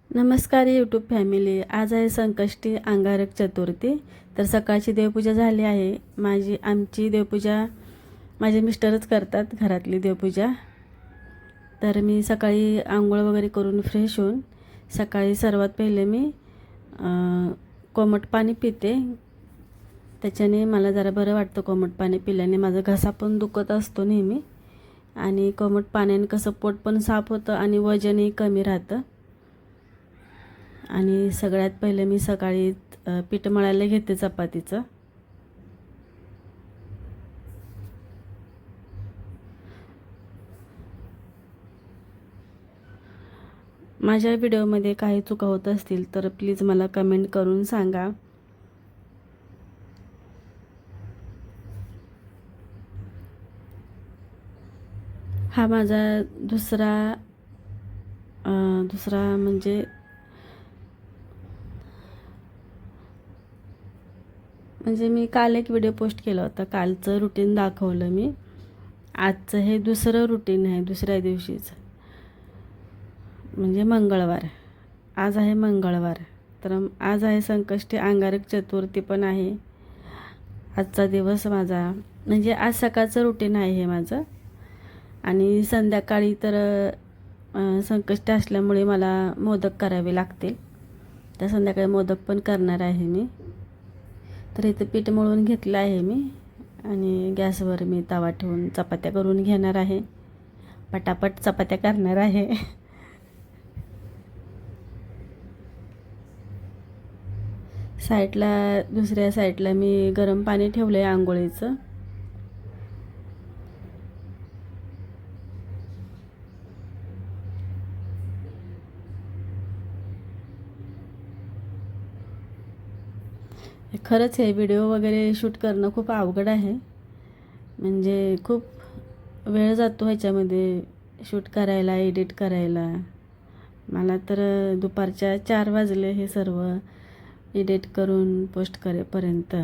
नमस्कार YouTube family. आज आहे संकष्टी अंगारक चतुर्थी. तर सकाळची देवपूजा झाली आहे. आमची देवपूजा माझे मिस्टरच करतात, घरातली देवपूजा. तर मी सकाळी आंघोळ वगैरे करून फ्रेश होऊन सकाळी सर्वात पहिले मी कोमट पाणी पिते. त्याच्याने मला जरा बरं वाटतं. कोमट पाणी पिल्याने माझा घसा पण दुखत असतो नेहमी, आणि कोमट पाण्याने कसं पोट पण साफ होतं आणि वजनही कमी राहतं. आणि सगळ्यात पहिले मी सकाळी पीठ मळायला घेते चपातीचं. माझ्या व्हिडिओमध्ये काही चुका होत असतील तर प्लीज मला कमेंट करून सांगा. हा माझा दुसरा म्हणजे मी काल एक व्हिडिओ पोस्ट केला होता. कालचं रुटीन दाखवलं मी. आजचं हे दुसरं रुटीन आहे, दुसऱ्या दिवशीचं, म्हणजे मंगळवार. आज आहे मंगळवार. तर आज आहे संकष्टी अंगारक चतुर्थी पण आहे. आजचा दिवस माझा म्हणजे आज सकाळचं रुटीन आहे हे माझं. आणि संध्याकाळी तर संकष्टी असल्यामुळे मला मोदक करावे लागतील. तर संध्याकाळी मोदक पण करणार आहे मी. तर इथं पीठ मळून घेतलं आहे मी, आणि गॅसवर मी तवा ठेवून चपात्या करून घेणार आहे. पटापट चपात्या करणार आहे. दुसऱ्या साईडला मी गरम पाणी ठेवलं आहे आंघोळीचं. खरंच हे व्हिडिओ वगैरे शूट करणं खूप अवघड आहे. म्हणजे खूप वेळ जातो ह्याच्यामध्ये शूट करायला, एडिट करायला. मला तर दुपारच्या 4 वाजले हे सर्व एडिट करून पोस्ट करेपर्यंत.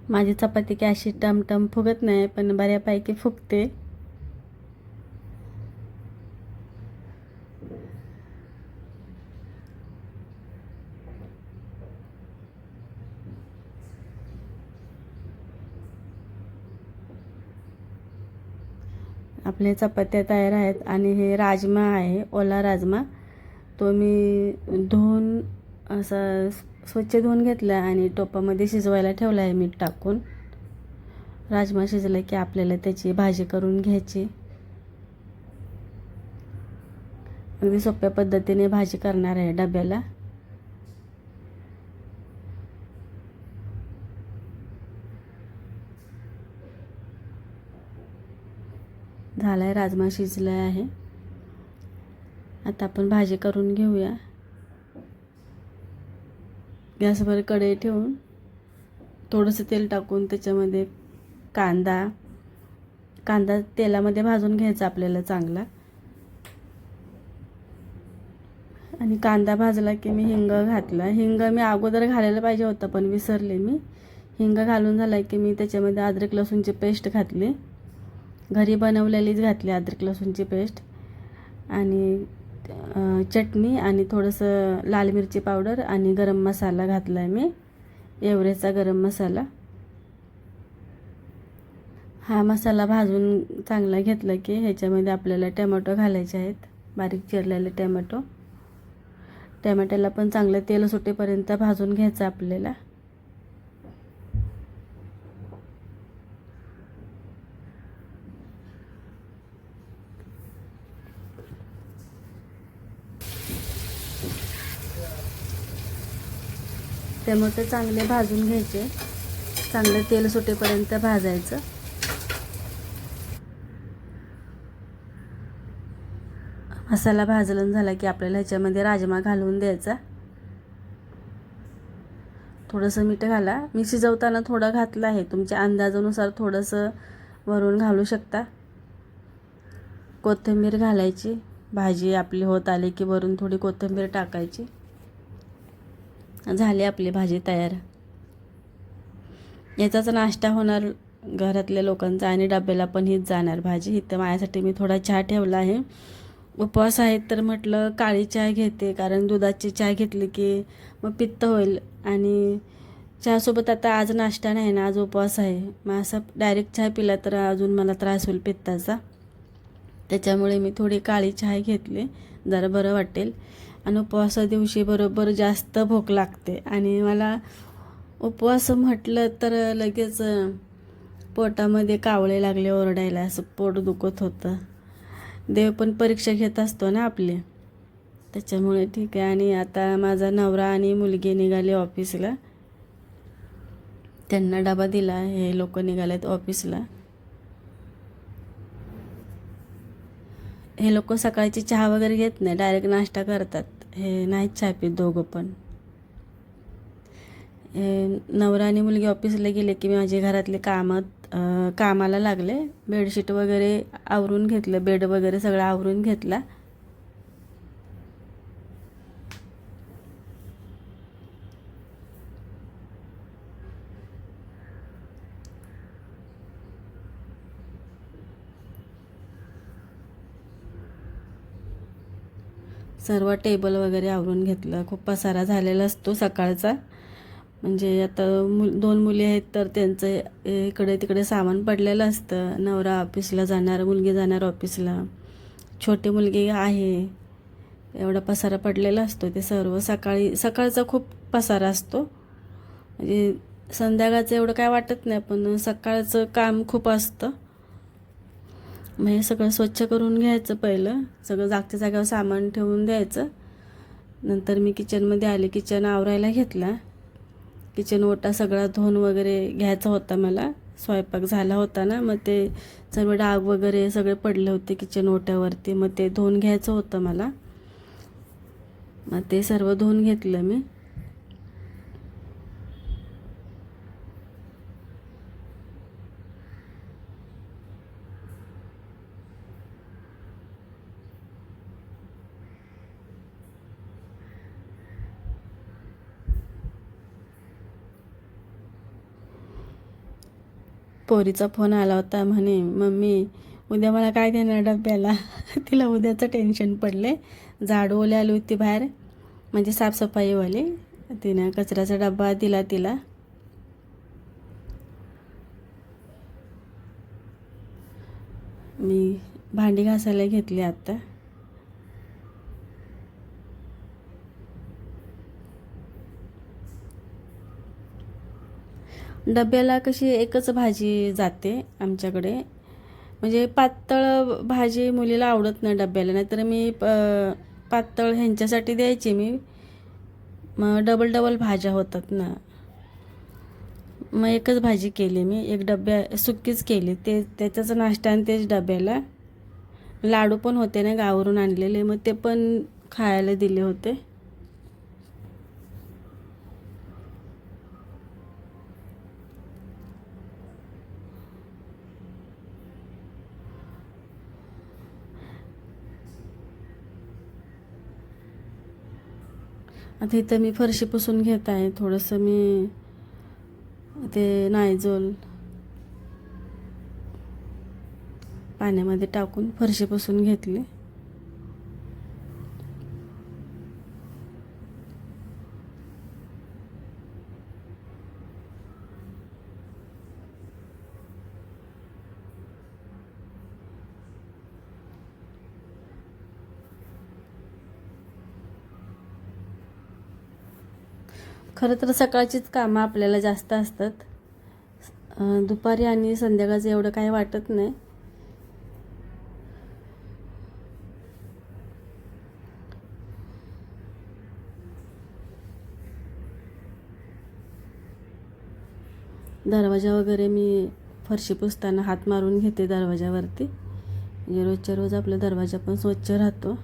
माझी चपाती काय अशी टमटम फुगत नाही, पण बऱ्यापैकी फुगते. आपल्या चपात्या तयार आहेत. आणि हे राजमा आहे, ओला राजमा. तो मी धुवून असा स्वच्छ धुवून घेतला आणि टोपामध्ये शिजवायला ठेवला आहे मीठ टाकून. राजमा शिजला की आपल्याला त्याची भाजी करून घ्यायची. अगदी सोप्या पद्धतीने भाजी करणार आहे डब्याला. झालाय, राजमा शिजला आहे. आता आपण भाजी करून घेऊया. गॅसवर कढई ठेवून थोडंसं तेल टाकून त्याच्यामध्ये कांदा तेलामध्ये भाजून घ्यायचा आपल्याला चांगला. आणि कांदा भाजला की मी हिंग घातला. हिंग मी अगोदर घालायला पाहिजे होता पण विसरले मी. हिंग घालून झाला की मी त्याच्यामध्ये अद्रक लसूणची पेस्ट घातली. घरी बनवलेलीच घातली अद्रक लसूणची पेस्ट. आणि चटणी आणि थोडंसं लाल मिरची पावडर आणि गरम मसाला घातला आहे मी, एव्हरेस्टचा गरम मसाला. हा मसाला भाजून चांगला घेतला की ह्याच्यामध्ये आपल्याला टोमॅटो घालायचे आहेत, बारीक चिरलेले टोमॅटो. टोमॅटोला पण चांगलं तेल सुटेपर्यंत भाजून घ्यायचं आपल्याला. टोमॅटो चांगले भाजून घ्यायचे. चांगलं तेल सुटेपर्यंत भाजायचं. मसाला भाजून झाला की आपल्याला ह्याच्यामध्ये राजमा घालून द्यायचा. थोडंसं मीठ घाला. मी शिजवताना थोडं घातलं आहे, तुमच्या अंदाजानुसार थोडंसं वरून घालू शकता. कोथिंबीर घालायची. भाजी आपली होत आली की वरून थोडी कोथिंबीर टाकायची. झाली आपली भाजी तयार. याचाच नाश्ता होणार घरातल्या लोकांचा आणि डब्याला पण हीच जाणार भाजी. इथं माझ्यासाठी मी थोडा चहा ठेवला आहे. उपवास आहेत तर म्हटलं काळी चहा घेते, कारण दुधाची चहा घेतली की मग पित्त होईल आणि चहासोबत आता आज नाश्ता नाही ना, आज उपवास आहे. मग असं डायरेक्ट चहा पिला तर अजून मला त्रास होईल पित्ताचा. त्याच्यामुळे मी थोडी काळी चहा घेतली, जरा बरं वाटेल. आणि उपवासा दिवशी बरोबर जास्त भूक लागते आणि मला उपवास म्हटलं तर लगेच पोटामध्ये कावळे लागले ओरडायला, असं पोट दुखत होतं. देव पण परीक्षा घेत असतो ना आपली, त्याच्यामुळे ठीक आहे. आणि आता माझा नवरा आणि मुलगी निघाले ऑफिसला. त्यांना डबा दिला. हे लोक निघालेत ऑफिसला. हे लोक सकाळची चहा वगैरे घेत नाही, डायरेक्ट नाश्ता करतात. हे नाहीत चहा पित दोघं पण. नवरा आणि मुलगी ऑफिसला गेले की मी माझे घरातले कामाला लागले. बेडशीट वगैरे आवरून घेतलं, बेड वगैरे सगळं आवरून घेतला. सर्व टेबल वगैरे आवरून घेतलं. खूप पसारा झालेला असतो सकाळचा. म्हणजे आता दोन मुली आहेत तर त्यांचं इकडे तिकडे सामान पडलेलं असतं. नवरा ऑफिसला जाणार, मुलगी जाणार ऑफिसला, छोटी मुलगी आहे. एवढा पसारा पडलेला असतो. ते सर्व सकाळचा खूप पसारा असतो. म्हणजे संध्याकाळचं एवढं काय वाटत नाही, पण सकाळचं काम खूप असतं. मग हे सगळं स्वच्छ करून घ्यायचं. पहिलं सगळं जागच्या जागेवर सामान ठेवून द्यायचं. नंतर मी किचनमध्ये आले, किचन आवरायला घेतला. किचन ओटा सगळा धुवून वगैरे घ्यायचा होता मला. स्वयंपाक झाला होता ना, मग ते सर्व डाग वगैरे सगळे पडले होते किचन ओट्यावरती. मग ते धुवून घ्यायचं होतं मला. मग ते सर्व धुवून घेतलं मी. पोरीचा फोन आला होता, म्हणे मम्मी उद्या मला काय देणार डब्याला. तिला उद्याचं टेन्शन पडले. झाडूवाली आली होती बाहेर, म्हणजे साफसफाईवाली. तिनं कचऱ्याचा डबा दिला तिला. मी भांडी घासायला घेतली आता. डब्याला कशी एकच भाजी जाते आमच्याकडे. म्हणजे पातळ भाजी मुलीला आवडत नाही डब्याला, नाहीतर मी पातळ ह्यांच्यासाठी द्यायची मी. मग डबल डबल भाज्या होतात ना. मग एकच भाजी केली मी, एक डब्या सुक्कीच केली. त्याचाच नाश्ता आणि तेच डब्याला. लाडू पण होते ना गावावरून आणलेले, मग ते पण खायला दिले होते. आता इथं मी फरशी पुसून घेत आहे. थोडंसं मी ते नायझोल पाण्यामध्ये टाकून फरशी पुसून घेतली. खरं तर सकाळचीच कामं आपल्याला जास्त असतात. दुपारी आणि संध्याकाळचं एवढं काही वाटत नाही. दरवाजा वगैरे मी फरशी पुसताना हात मारून घेते दरवाजावरती, म्हणजे रोजच्या रोज आपला दरवाजा पण स्वच्छ राहतो.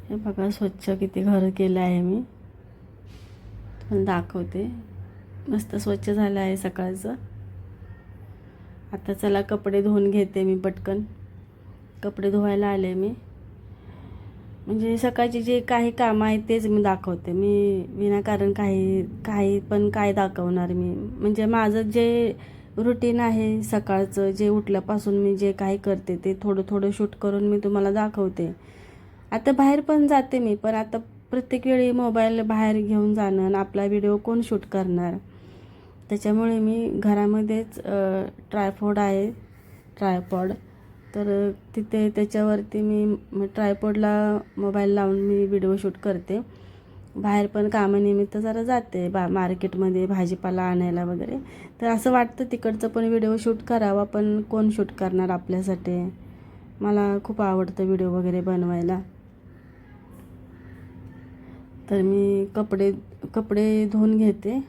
हे बघा स्वच्छ किती घर केलं आहे मी, तुम्हाला दाखवते. मस्त स्वच्छ झालं आहे सकाळचं. आता चला कपडे धुवून घेते मी पटकन. कपडे धुवायला आले मी, म्हणजे सकाळची जे काही कामं आहेत तेच मी दाखवते. मी विनाकारण काही पण काय दाखवणार मी, म्हणजे माझं जे रुटीन आहे सकाळचं, जे उठल्यापासून मी जे काही करते ते थोडं थोडं शूट करून मी तुम्हाला दाखवते. आता बाहेर पण जाते मी, पण आता प्रत्येक वेळी मोबाईल बाहेर घेऊन जाणं आणि आपला व्हिडिओ कोण शूट करणार, त्याच्यामुळे मी घरामध्येच ट्रायपॉड आहे, ट्रायपॉड. तर तिथे त्याच्यावरती मी ट्रायपॉडला मोबाईल लावून मी व्हिडिओ शूट करते. बाहेर पण कामानिमित्त जरा जाते मार्केटमध्ये भाजीपाला आणायला वगैरे, तर असं वाटतं तिकडचं पण व्हिडिओ शूट करावा, पण कोण शूट करणार आपल्यासाठी. मला खूप आवडतं व्हिडिओ वगैरे बनवायला. तर मी कपडे धुवून घेते.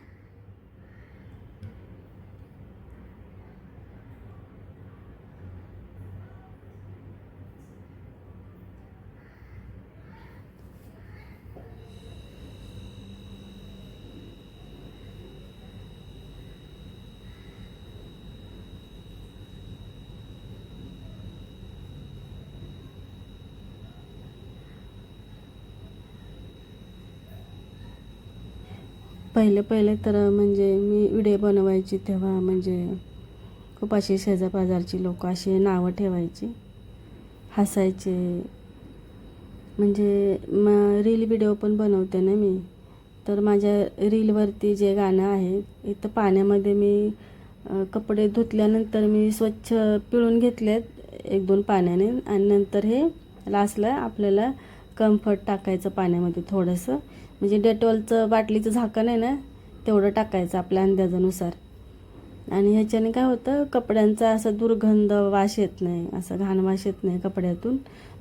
पहिले तर म्हणजे मी व्हिडिओ बनवायची तेव्हा म्हणजे खूप अशी शेजापाजारची लोक असे नावं ठेवायची, हसायचे. म्हणजे रील व्हिडिओ पण बनवते ना मी, तर माझ्या रीलवरती जे गाणं आहे, इथं पाण्यामध्ये मी कपडे धुतल्यानंतर मी स्वच्छ पिळून घेतलेत 1-2 पाण्याने, आणि नंतर हे लास्टला आपल्याला कम्फर्ट टाकायचं पाण्यामध्ये थोडंसं, म्हणजे डेटॉलचं बाटलीचं झाकण आहे ना तेवढं टाकायचं आपल्या अंदाजानुसार. आणि ह्याच्याने काय होतं, कपड्यांचा असा दुर्गंध वास येत नाही, असं घाण वास येत नाही कपड्यातून.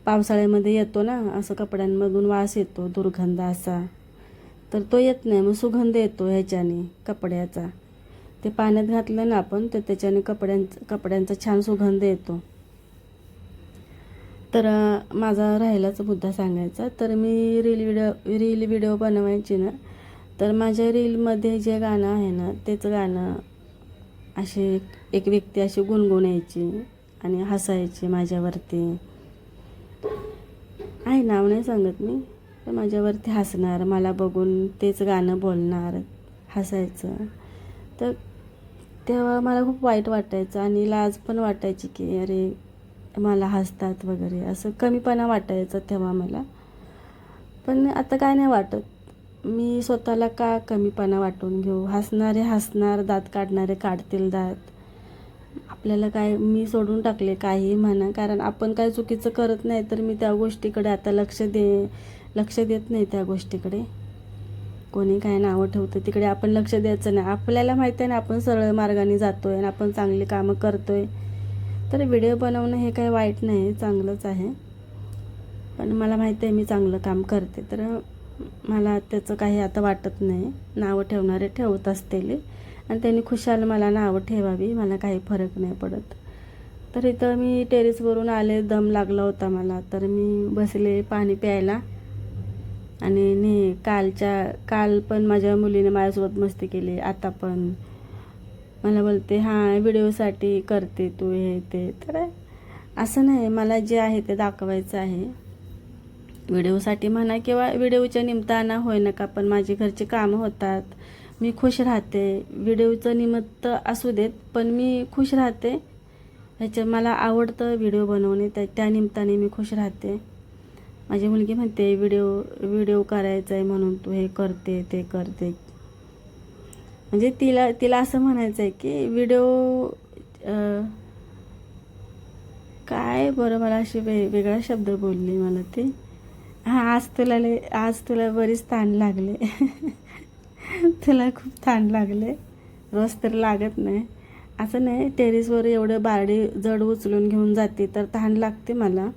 पावसाळ्यामध्ये येतो ना असं कपड्यांमधून वास येतो दुर्गंध असा, तर तो येत नाही, मग सुगंध येतो ह्याच्याने कपड्याचा. ते पाण्यात घातलं ना आपण तर त्याच्याने कपड्यांचा छान सुगंध येतो. तर माझा राहिलाच मुद्दा सांगायचा, तर मी रील व्हिडिओ बनवायची ना, तर माझ्या रीलमध्ये जे गाणं आहे ना तेच गाणं असे एक व्यक्ती अशी गुणगुणायची आणि हसायची माझ्यावरती. आहे नाव नाही सांगत मी, तर माझ्यावरती हसणार, मला बघून तेच गाणं बोलणार, हसायचं. तर तेव्हा मला खूप वाईट वाटायचं आणि लाज पण वाटायची की अरे मला हसतात वगैरे, असं कमीपणा वाटायचा तेव्हा मला. पण आता काय नाही वाटत, मी स्वतःला का कमीपणा वाटून घेऊ. हसणारे हसणार, दात काढणारे काढतील दात. आपल्याला काय, मी सोडून टाकले काही म्हणा, कारण आपण काय चुकीचं करत नाही, तर मी त्या गोष्टीकडे आता लक्ष देत नाही त्या गोष्टीकडे. कोणी काय नावं ठेवतं तिकडे आपण लक्ष द्यायचं नाही. आपल्याला माहिती आहे ना आपण सरळ मार्गाने जातोय आणि आपण चांगली कामं करतोय, तर व्हिडिओ बनवणं हे काही वाईट नाही, चांगलंच आहे. पण मला माहिती आहे मी चांगलं काम करते, तर मला त्याचं काही आता वाटत नाही. नावं ठेवणारे ठेवत असतील आणि त्यांनी खुशाल मला नावं ठेवावी, मला काही फरक नाही पडत. तर इथं मी टेरेसवरून आले, दम लागला होता मला, तर मी बसले पाणी प्यायला. आणि काल पण माझ्या मुलीने माझ्यासोबत मस्ती केली, आता पण मला बोलते हां व्हिडिओसाठी करते तू हे ते. तर असं नाही, मला जे आहे ते दाखवायचं आहे. व्हिडिओसाठी म्हणा किंवा व्हिडिओच्या निमित्तानं होय नका, पण माझी घरची कामं होतात, मी खुश राहते. व्हिडिओचं निमित्त असू देत, पण मी खुश राहते. ह्याच्या मला आवडतं व्हिडिओ बनवणे, त्या निमित्ताने मी खुश राहते. माझी मुलगी म्हणते व्हिडिओ करायचा आहे म्हणून तू हे करते ते करते. म्हणजे तिला असं म्हणायचं आहे की व्हिडिओ काय बरं, मला अशी वेगळा शब्द बोलली मला ती. हां, आज तुला बरीच ताण लागले. तुला खूप ताण लागले, रोज तर लागत नाही. असं नाही, टेरेसवर एवढं बारडी जड उचलून घेऊन जाते तर तहान लागते मला.